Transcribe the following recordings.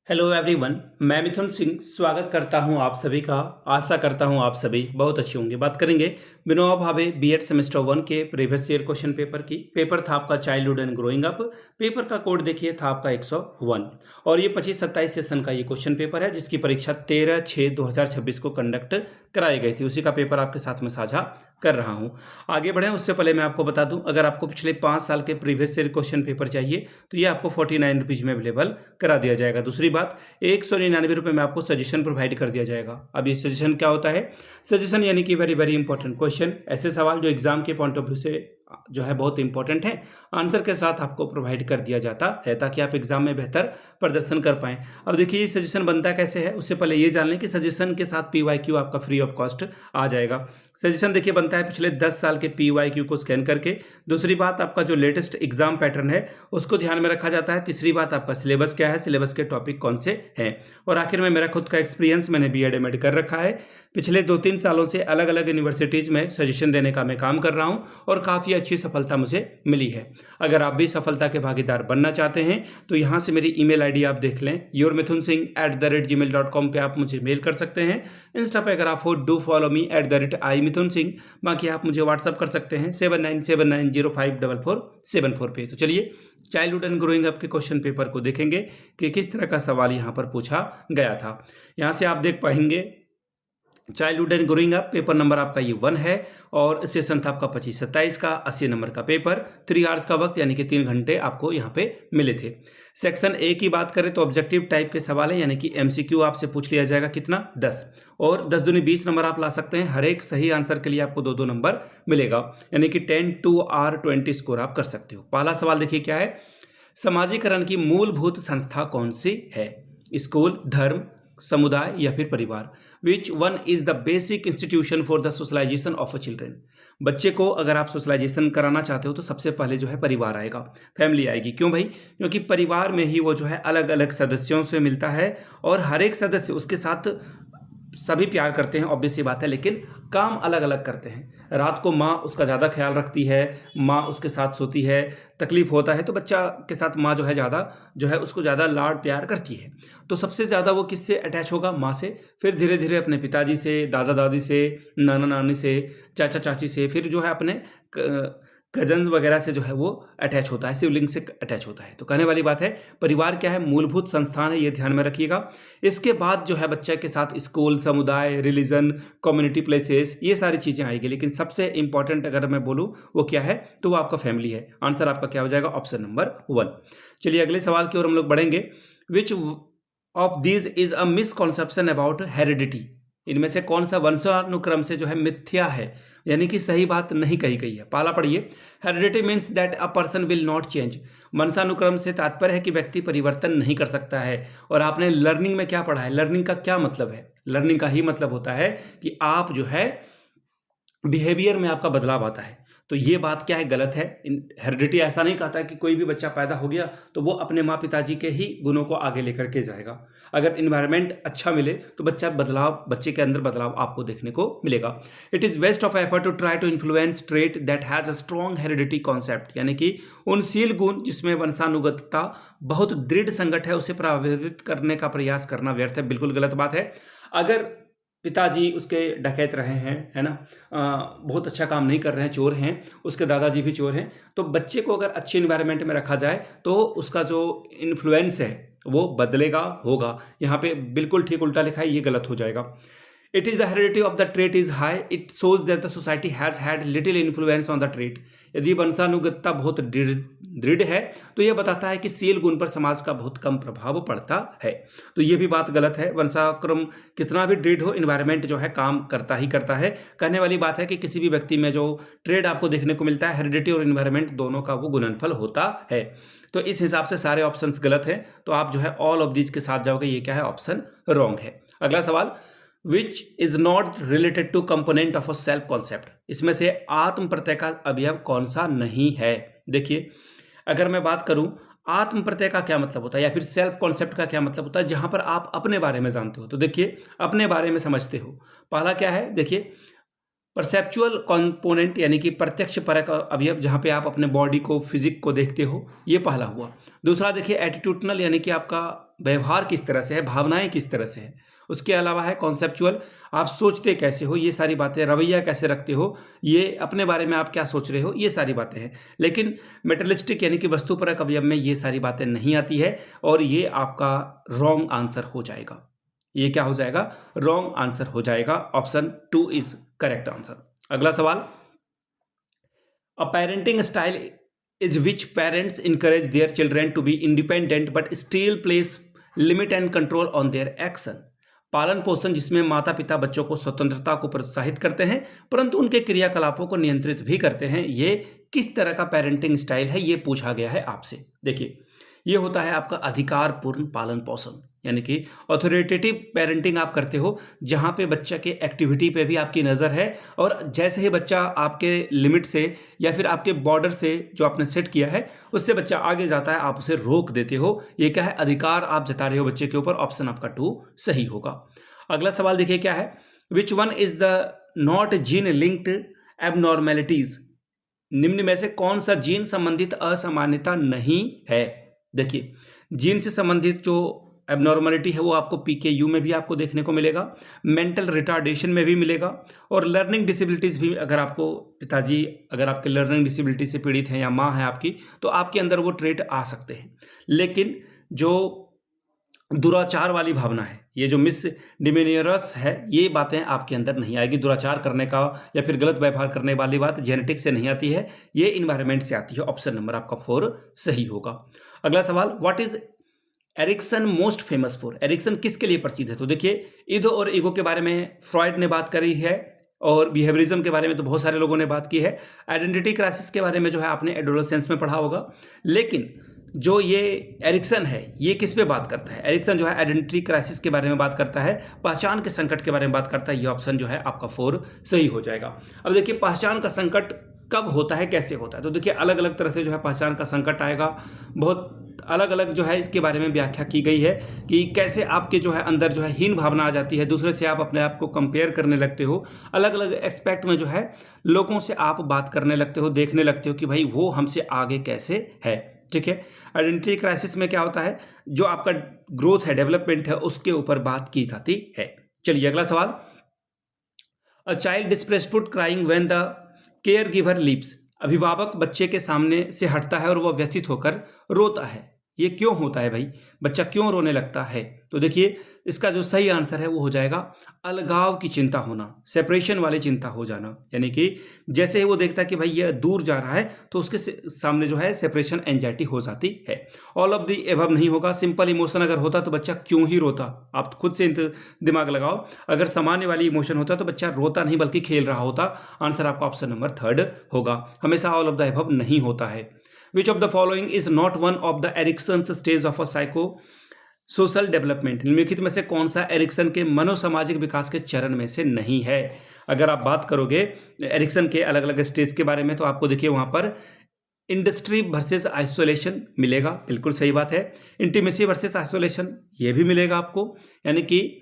Hello everyone, मैं मिथुन सिंह स्वागत करता हूं आप सभी का। आशा करता हूं आप सभी बहुत अच्छे होंगे। बात करेंगे विनोबा भावे बीएड सेमेस्टर 1 के प्रीवियस ईयर क्वेश्चन पेपर की। पेपर था आपका childhood and growing up. Paper का कोड देखिए था आपका 101 और ये 25-27 सेशन का ये क्वेश्चन पेपर है जिसकी परीक्षा 13/6/2026 को कंडक्ट कराई गई थी। उसी का पेपर आपके साथ में साझा कर रहा हूँ। आगे बढ़ें उससे पहले मैं आपको बता दूं, अगर आपको पिछले 5 साल के प्रीवियस ईयर क्वेश्चन पेपर चाहिए तो ये आपको 49 रुपीज़ में अवेलेबल करा दिया जाएगा। दूसरी बात, 199 रुपये में आपको सजेशन प्रोवाइड कर दिया जाएगा। अब ये सजेशन क्या होता है? सजेशन यानी कि वेरी वेरी इंपॉर्टेंट क्वेश्चन, ऐसे सवाल जो एग्जाम के पॉइंट ऑफ व्यू से जो है बहुत इंपॉर्टेंट है, आंसर के साथ आपको प्रोवाइड कर दिया जाता है ताकि आप एग्जाम में बेहतर प्रदर्शन कर पाएं। अब देखिए ये सजेशन बनता कैसे है, उससे पहले ये जान लें कि सजेशन के साथ पीवाईक्यू आपका फ्री ऑफ कॉस्ट आ जाएगा। सजेशन देखिए बनता है पिछले 10 साल के पीवाईक्यू को स्कैन करके। दूसरी बात, आपका जो लेटेस्ट एग्जाम पैटर्न है उसको ध्यान में रखा जाता है। तीसरी बात, आपका सिलेबस क्या है, सिलेबस के टॉपिक कौन से हैं। और आखिर में मेरा खुद का एक्सपीरियंस, मैंने बीएड एमएड कर रखा है। पिछले 2-3 सालों से अलग अलग यूनिवर्सिटीज़ में सजेशन देने का मैं काम कर रहा हूँ और काफ़ी अच्छी सफलता मुझे मिली है। अगर आप भी सफलता के भागीदार बनना चाहते हैं तो यहाँ से मेरी ईमेल आईडी आप देख लें, yourmithunsingh@gmail.com पे आप मुझे मेल कर सकते हैं। इंस्टा पे अगर आप हो डू फॉलो मी @imithunsingh। बाकी आप मुझे व्हाट्सअप कर सकते हैं 7979054474 पे। तो चलिए चाइल्डहुड एंड ग्रोइंग अप के क्वेश्चन पेपर को देखेंगे कि किस तरह का सवाल यहाँ पर पूछा गया था। यहाँ से आप देख पाएंगे childhood and growing up paper number आपका ये 1 है और सेशन था आपका 25-27 का। 80 नंबर का पेपर, 3 आवर्स का वक्त यानी कि 3 घंटे आपको यहाँ पे मिले थे। सेक्शन ए की बात करें तो ऑब्जेक्टिव टाइप के सवाल है यानी कि एमसीक्यू आपसे पूछ लिया जाएगा। कितना? 10 और 10 दूनी 20 नंबर आप ला सकते हैं। हर एक सही आंसर के लिए आपको 2-2 नंबर मिलेगा यानी कि 10 to R20 स्कोर आप कर सकते हो। पहला सवाल देखिए क्या है, समाजीकरण की मूलभूत संस्था कौन सी है? स्कूल, धर्म, समुदाय या फिर परिवार। Which one is the basic institution for the socialization of a children. बच्चे को अगर आप सोशलाइजेशन कराना चाहते हो तो सबसे पहले जो है परिवार आएगा, फैमिली आएगी। क्यों भाई? क्योंकि परिवार में ही वो जो है अलग अलग सदस्यों से मिलता है और हर एक सदस्य उसके साथ सभी प्यार करते हैं, ऑब्वियस सी बात है, लेकिन काम अलग अलग करते हैं। रात को माँ उसका ज़्यादा ख्याल रखती है, माँ उसके साथ सोती है, तकलीफ होता है तो बच्चा के साथ माँ जो है ज़्यादा जो है उसको ज़्यादा लाड प्यार करती है। तो सबसे ज़्यादा वो किससे अटैच होगा? माँ से। फिर धीरे धीरे अपने पिताजी से, दादा दादी से, नाना नानी से, चाचा चाची से, फिर जो है अपने कजन्स वगैरह से जो है वो अटैच होता है, सिबलिंग से अटैच होता है। तो कहने वाली बात है परिवार क्या है? मूलभूत संस्थान है, ये ध्यान में रखिएगा। इसके बाद जो है बच्चे के साथ स्कूल, समुदाय, रिलीजन, कम्युनिटी प्लेसेस, ये सारी चीज़ें आएगी। लेकिन सबसे इंपॉर्टेंट अगर मैं बोलूँ वो क्या है तो वो आपका फैमिली है। आंसर आपका क्या हो जाएगा? Option number 1। चलिए अगले सवाल की ओर हम लोग बढ़ेंगे। Which of these is a misconception about heredity. इनमें से कौन सा वंशानुक्रम से जो है मिथ्या है, यानी कि सही बात नहीं कही गई है। पहला पढ़िए, heredity means that a person will not change. वंशानुक्रम से तात्पर्य है कि व्यक्ति परिवर्तन नहीं कर सकता है। और आपने लर्निंग में क्या पढ़ा है? लर्निंग का क्या मतलब है? लर्निंग का ही मतलब होता है कि आप जो है बिहेवियर में आपका बदलाव आता है। तो ये बात क्या है? गलत है। हेरिडिटी ऐसा नहीं कहता है कि कोई भी बच्चा पैदा हो गया तो वो अपने माँ पिताजी के ही गुणों को आगे लेकर के जाएगा। अगर इन्वायरमेंट अच्छा मिले तो बच्चे के अंदर बदलाव आपको देखने को मिलेगा। It is waste of effort to try to influence trait that has a strong heredity concept, यानी कि उन शील गुण जिसमें वंशानुगतता बहुत दृढ़ संकट है उसे प्रभावित करने का प्रयास करना व्यर्थ है। बिल्कुल गलत बात है। अगर पिताजी उसके डकैत रहे हैं, है ना, बहुत अच्छा काम नहीं कर रहे हैं, चोर हैं, उसके दादाजी भी चोर हैं, तो बच्चे को अगर अच्छे इन्वायरमेंट में रखा जाए तो उसका जो इन्फ्लुएंस है वो बदलेगा, होगा। यहाँ पे बिल्कुल ठीक उल्टा लिखा है, ये गलत हो जाएगा। It is the heredity of the trait is high, it shows that the society has had little influence on the trait. यदि वंशानुगतता बहुत दृढ़ है तो यह बताता है कि सील गुण पर समाज का बहुत कम प्रभाव पड़ता है। तो ये भी बात गलत है। वंशाक्रम कितना भी दृढ़ हो, इन्वायरमेंट जो है काम करता ही करता है। कहने वाली बात है कि किसी भी व्यक्ति में जो ट्रेड आपको देखने को मिलता है, हेरिडिटी और इन्वायरमेंट दोनों का वो गुणनफल होता है। तो इस हिसाब से सारे ऑप्शंस गलत हैं। तो आप जो है ऑल ऑफ दीज के साथ जाओगे, ये क्या है? ऑप्शन रॉन्ग है। अगला सवाल, which is not related to component of a self concept. इसमें से आत्म प्रत्यय का अवयव कौन सा नहीं है? देखिए अगर मैं बात करूं आत्म प्रत्यय का क्या मतलब होता है या फिर सेल्फ कॉन्सेप्ट का क्या मतलब होता है, जहां पर आप अपने बारे में जानते हो। तो देखिए अपने बारे में समझते हो। पहला क्या है? देखिए परसेप्चुअल कंपोनेंट यानी कि प्रत्यक्ष परक अवयव, जहाँ पे आप अपने बॉडी को, फिजिक को देखते हो, ये पहला हुआ। दूसरा देखिए एटीट्यूडनल यानी कि आपका व्यवहार किस तरह से है, भावनाएं किस तरह से है। उसके अलावा है कॉन्सेप्चुअल, आप सोचते कैसे हो, ये सारी बातें, रवैया कैसे रखते हो, ये अपने बारे में आप क्या सोच रहे हो, ये सारी बातें हैं। लेकिन मेटेरियलिस्टिक यानी कि वस्तुपरक अवयव में ये सारी बातें नहीं आती है और ये आपका रॉन्ग आंसर हो जाएगा। ये क्या हो जाएगा, रॉन्ग आंसर हो जाएगा। Option 2 is correct answer. अगला सवाल, अ parenting style is which parents encourage their children to be independent but still place limit and control on their action। पालन पोषण जिसमें माता पिता बच्चों को स्वतंत्रता को प्रोत्साहित करते हैं परंतु उनके क्रियाकलापों को नियंत्रित भी करते हैं, ये किस तरह का पेरेंटिंग स्टाइल है, ये पूछा गया है आपसे। देखिए ये होता है आपका अधिकारपूर्ण पालन पोषण, यानी कि ऑथोरिटेटिव पेरेंटिंग आप करते हो, जहाँ पे बच्चा के एक्टिविटी पे भी आपकी नज़र है और जैसे ही बच्चा आपके लिमिट से या फिर आपके बॉर्डर से जो आपने सेट किया है उससे बच्चा आगे जाता है, आप उसे रोक देते हो। ये क्या है, अधिकार आप जता रहे हो बच्चे के ऊपर। ऑप्शन आपका 2 सही होगा। अगला सवाल देखिए क्या है, विच one is the not gene linked abnormalities. निम्न में से कौन सा जीन संबंधित असामान्यता नहीं है। देखिए जीन से संबंधित जो एबनॉर्मलिटी है वो आपको PKU में भी आपको देखने को मिलेगा, मेंटल रिटार्डेशन में भी मिलेगा और लर्निंग डिसेबिलिटीज़ भी। अगर आपको पिताजी अगर आपके लर्निंग डिसेबिलिटी से पीड़ित हैं या माँ है आपकी, तो आपके अंदर वो ट्रेट आ सकते हैं। लेकिन जो दुराचार वाली भावना है, ये जो मिस डिमेनियरस है, ये बातें आपके अंदर नहीं आएगी। दुराचार करने का या फिर गलत व्यवहार करने वाली बात जेनेटिक से नहीं आती है, ये इन्वायरमेंट से आती है। ऑप्शन नंबर आपका 4 सही होगा। अगला सवाल, what is Erikson most famous for. Erikson किसके लिए प्रसिद्ध है। तो देखिए ईगो और ईगो के बारे में फ्रॉइड ने बात करी है और बिहेवियरिज्म के बारे में तो बहुत सारे लोगों ने बात की है। आइडेंटिटी क्राइसिस के बारे में जो है आपने एडोलेसेंस में पढ़ा होगा। लेकिन जो ये एरिक्सन है ये किस पे बात करता है। एरिक्सन जो है आइडेंटिटी क्राइसिस के बारे में बात करता है, पहचान के संकट के बारे में बात करता है। ये ऑप्शन जो है आपका 4 सही हो जाएगा। अब देखिए पहचान का संकट कब होता है, कैसे होता है। तो देखिए अलग अलग तरह से जो है पहचान का संकट आएगा। बहुत अलग अलग जो है इसके बारे में व्याख्या की गई है कि कैसे आपके जो है अंदर जो है हीन भावना आ जाती है, दूसरे से आप अपने आप को कंपेयर करने लगते हो। अलग अलग एस्पेक्ट में जो है लोगों से आप बात करने लगते हो, देखने लगते हो कि भाई वो हमसे आगे कैसे है। ठीक है, आइडेंटिटी क्राइसिस में क्या होता है, जो आपका ग्रोथ है, डेवलपमेंट है, उसके ऊपर बात की जाती है। चलिए अगला सवाल, a child distressed crying when the caregiver leaves. अभिभावक बच्चे के सामने से हटता है और वह व्यथित होकर रोता है। ये क्यों होता है भाई, बच्चा क्यों रोने लगता है। तो देखिए इसका जो सही आंसर है वो हो जाएगा अलगाव की चिंता होना, सेपरेशन वाली चिंता हो जाना। यानी कि जैसे ही वो देखता है कि भाई ये दूर जा रहा है तो उसके सामने जो है सेपरेशन एंजाइटी हो जाती है। ऑल ऑफ द एबव नहीं होगा। सिंपल इमोशन अगर होता तो बच्चा क्यों ही रोता, आप खुद से दिमाग लगाओ। अगर सामान्य वाली इमोशन होता तो बच्चा रोता नहीं बल्कि खेल रहा होता। आंसर आपका ऑप्शन नंबर 3 होगा। हमेशा ऑल ऑफ द एबव नहीं होता है। Which of the following is not one of the Erickson's stage of a psycho social development. निम्नलिखित में से कौन सा एरिक्सन के मनोसामाजिक विकास के चरण में से नहीं है। अगर आप बात करोगे एरिक्सन के अलग अलग स्टेज के बारे में तो आपको देखिए वहां पर इंडस्ट्री वर्सेस आइसोलेशन मिलेगा, बिल्कुल सही बात है। इंटीमेसी वर्सेस आइसोलेशन ये भी मिलेगा आपको। यानी कि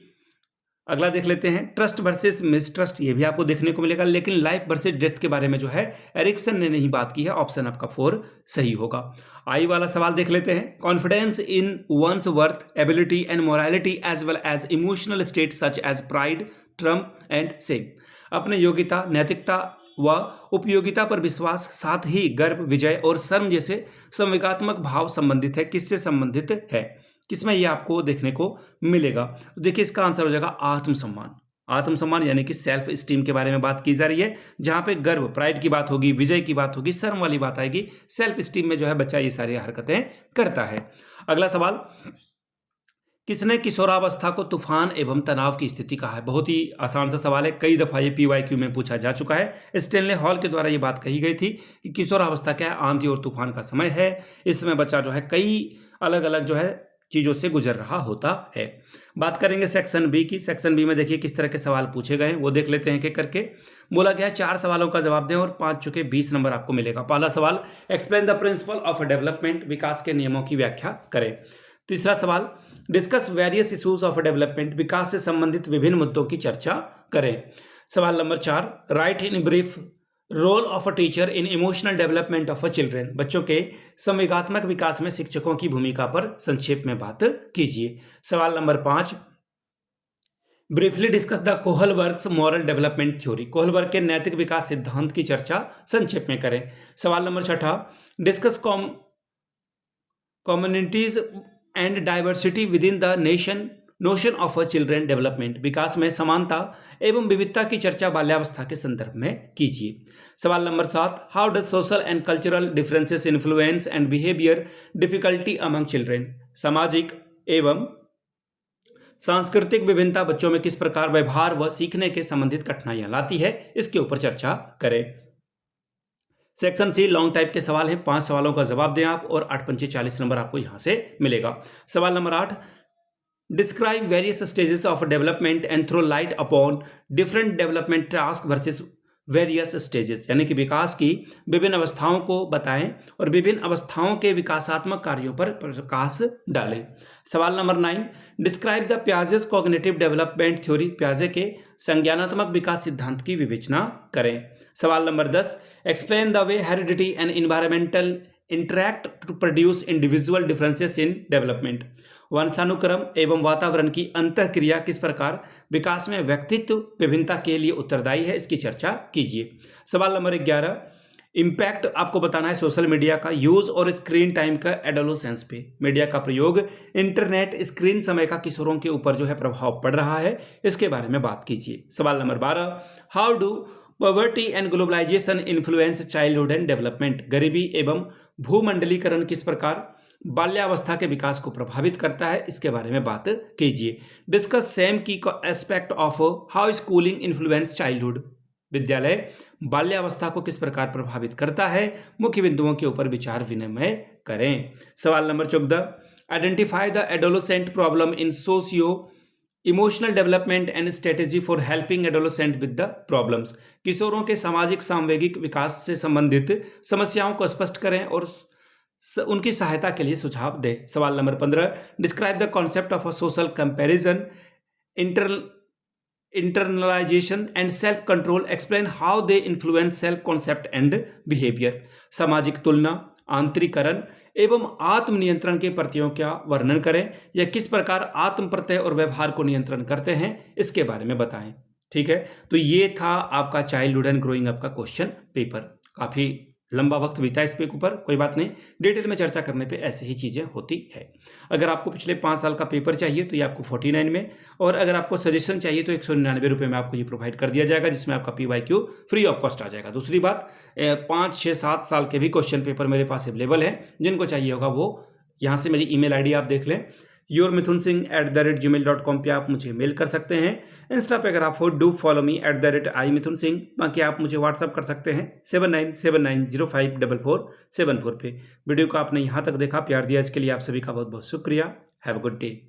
अगला देख लेते हैं, ट्रस्ट वर्सेस मिसट्रस्ट, ये भी आपको देखने को मिलेगा। लेकिन लाइफ वर्सेस डेथ के बारे में जो है एरिक्सन ने नहीं बात की है। ऑप्शन आपका 4 सही होगा। आई वाला सवाल देख लेते हैं, confidence in one's worth, ability and morality as well as emotional state such as pride, trump and same. अपने योग्यता, नैतिकता व उपयोगिता पर विश्वास, साथ ही गर्व, विजय और शर्म जैसे संवेगात्मक भाव संबंधित है। किससे संबंधित है, किसमें ये आपको देखने को मिलेगा। तो देखिए इसका आंसर हो जाएगा आत्मसम्मान। आत्मसम्मान यानी कि सेल्फ स्टीम के बारे में बात की जा रही है, जहां पे गर्व, प्राइड की बात होगी, विजय की बात होगी, शर्म वाली बात आएगी। सेल्फ स्टीम में जो है बच्चा ये सारी हरकतें करता है। अगला सवाल, किसने किशोरावस्था को तूफान एवं तनाव की स्थिति कहा है। बहुत ही आसान सा सवाल है, कई दफा ये PYQ में पूछा जा चुका है। स्टेनले हॉल के द्वारा ये बात कही गई थी कि किशोरावस्था क्या है, आंधी और तूफान का समय है। इसमें बच्चा जो है कई अलग अलग जो है चीज़ों से गुजर रहा होता है। बात करेंगे सेक्शन बी की। सेक्शन बी में देखिए किस तरह के सवाल पूछे गए हैं वो देख लेते हैं। एक करके बोला गया है 4 सवालों का जवाब दें और 5 चुके 20 नंबर आपको मिलेगा। पहला सवाल, explain the principle of development, विकास के नियमों की व्याख्या करें। तीसरा सवाल, discuss various issues of development, विकास से संबंधित विभिन्न मुद्दों की चर्चा करें। सवाल नंबर 4, write in brief role of a teacher in emotional development of a children. बच्चों के संवेगात्मक विकास में शिक्षकों की भूमिका पर संक्षेप में बात कीजिए। सवाल नंबर 5, briefly discuss the Kohlberg's moral development theory. Kohlberg के नैतिक विकास सिद्धांत की चर्चा संक्षेप में करें। सवाल नंबर 6, discuss communities and diversity within the notion of a children development. विकास में समानता एवं विविधता की चर्चा बाल्यावस्था के संदर्भ में कीजिए। सवाल number 7, how does social and cultural differences influence and behaviour difficulty among children. सामाजिक एवं सांस्कृतिक विभिन्नता बच्चों में किस प्रकार व्यवहार व सीखने के संबंधित कठिनाइयां लाती है, इसके ऊपर चर्चा करें। सेक्शन सी लॉन्ग टाइप के सवाल हैं, 5 सवालों का जवाब दें आप और 8 पंचे 40 नंबर आपको यहां से मिलेगा। सवाल number 8, describe various stages of development and throw light upon different development task versus various stages, यानी कि विकास की विभिन्न अवस्थाओं को बताएं और विभिन्न अवस्थाओं के विकासात्मक कार्यों पर प्रकाश डालें। सवाल नंबर 9, describe the Piaget's cognitive development theory. पियाजे के संज्ञानात्मक विकास सिद्धांत की विवेचना करें। सवाल नंबर 10, explain the way heredity and environmental interact to produce individual differences in development. वंशानुक्रम एवं वातावरण की अंतःक्रिया किस प्रकार विकास में व्यक्तित्व विभिन्नता के लिए उत्तरदायी है, इसकी चर्चा कीजिए। सवाल नंबर 11, इम्पैक्ट आपको बताना है सोशल मीडिया का यूज और स्क्रीन टाइम का एडोलेसेंस पे। मीडिया का प्रयोग, इंटरनेट, स्क्रीन समय का किशोरों के ऊपर जो है प्रभाव पड़ रहा है, इसके बारे में बात कीजिए। सवाल number 12, how do poverty and globalisation influence childhood and development. गरीबी एवं भूमंडलीकरण किस प्रकार बाल्यावस्था के विकास को प्रभावित करता है, इसके बारे में बात कीजिए। डिस्कस सेम की aspect of how schooling influence childhood. विद्यालय बाल्यावस्था को किस प्रकार प्रभावित करता है, मुख्य बिंदुओं के ऊपर विचार विनिमय करें। सवाल number 14, identify the adolescent problem in socio emotional development and strategy for helping adolescent with the problems. किशोरों के सामाजिक सांवेगिक विकास से संबंधित समस्याओं को स्पष्ट करें और उनकी सहायता के लिए सुझाव दें। सवाल number 15, describe the concept of a social comparison, internalisation and self control. Explain how they influence self concept and behaviour. सामाजिक तुलना, आंतरिकरण एवं आत्म नियंत्रण के प्रत्ययों का वर्णन करें। यह किस प्रकार आत्म प्रत्यय और व्यवहार को नियंत्रण करते हैं, इसके बारे में बताएं। ठीक है, तो ये था आपका चाइल्डहुड एंड ग्रोइंग अप का क्वेश्चन पेपर। काफी लंबा वक्त बीता इस पे ऊपर, कोई बात नहीं, डिटेल में चर्चा करने पे ऐसे ही चीज़ें होती है। अगर आपको पिछले 5 साल का पेपर चाहिए तो ये आपको 49 में, और अगर आपको सजेशन चाहिए तो 199 रुपये में आपको ये प्रोवाइड कर दिया जाएगा, जिसमें आपका PYQ फ्री ऑफ कॉस्ट आ जाएगा। दूसरी बात, 5, 6, 7 साल के भी क्वेश्चन पेपर मेरे पास अवेलेबल है। जिनको चाहिए होगा वो यहाँ से मेरी email ID आप देख लें, yourmithunsingh@gmail.com पे आप मुझे मेल कर सकते हैं। इंस्टा पे अगर आप हो डू फॉलो मी @imithunsingh। बाकी आप मुझे व्हाट्सअप कर सकते हैं 7979054474 पे। वीडियो को आपने यहाँ तक देखा, प्यार दिया, इसके लिए आप सभी का बहुत बहुत शुक्रिया। Have a good day.